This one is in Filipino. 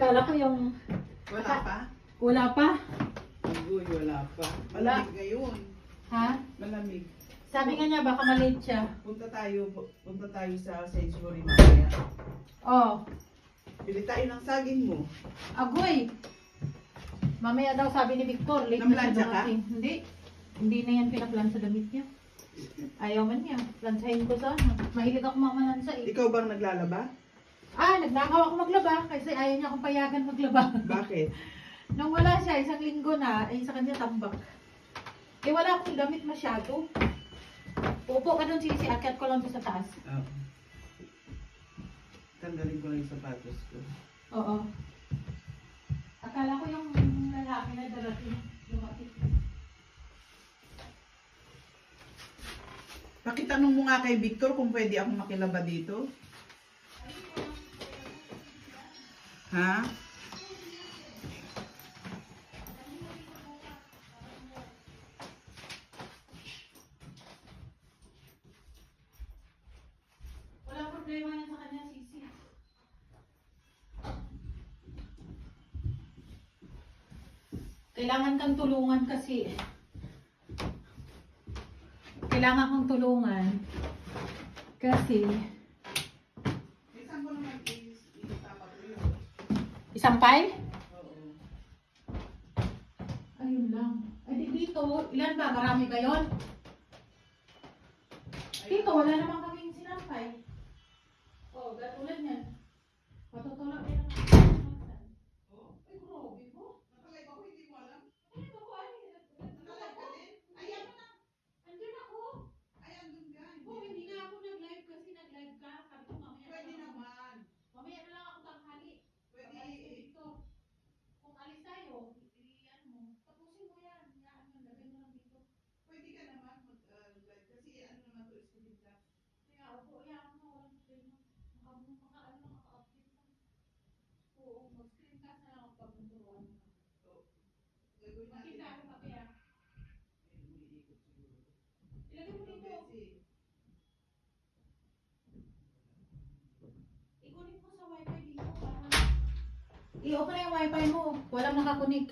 Akala ko yung... Wala pa? Wala pa. Uy, wala pa. Malamig ngayon. Ha? Malamig. Sabi nga niya, baka malate siya. Punta tayo sa Sainsbury mamaya. Oh. Bili tayo ng saging mo. Agoy! Mamaya daw sabi ni Victor, late na siya Namlansya ka? dumating. Hindi. Hindi na yan pinaplan sa damit niya. Ayaw man niya. Plansahin ko sana. Mahilig ako mamalansa eh. Ikaw bang naglalaba? Nagnakaw ako maglaba kasi ayaw niya akong payagan maglaba. Bakit? Nung wala siya, isang linggo na, ay sa kanya tambak. Eh wala akong damit masyado. Upo ka dun sisi, akyat ko lang to sa taas. Oo. Tanggalin ko lang yung sapatos ko. Oo. Akala ko yung lalaki na darating. Lumapit. Pakitanong mo nga kay Victor kung pwede akong makilaba dito. Ha? Wala problema yan sa kanya, sisi. Kailangan kang tulungan kasi. Kailangan kang tulungan. Kasi, Isang ko naman itapat ko yun. isang pie? Oo. Ayun lang. Ay, di dito. Ilan ba? Marami ba yun? Dito, wala naman kaming sinampay. Oh, katulad yan. Matutulak yan. Oo. Ay, grabe mo. Nakalay ba ko? Hindi mo alam? Ay, ako, ay. Nakalay ka din? Ayan mo na. Andyan ako. Ay, andun ka. Oh, hindi nga ako nag-live kasi nag-live ka. Sabi ko mamaya. Pwede naman. Mamaya na lang ako tanghali. Pwede. Pag-alis ko dito. Kung alis tayo, i-ano mo. Tapusin mo yan. Yan, lagay mo lang dito. Pwede ka naman mag-live kasi ano naman to student class. Kaya ako, hayaan mo, walang problema. Maka-ano lang, maka-update lang. Oo, mag-screencast na lang ako pag naturuan mo. So, gagawin natin. Makita ako kape ah. Ay, umiikot siguro. Ilagay mo dito. Betsy. I-connect mo sa wifi dito para... I-open na yung wifi mo. Walang nakakunik.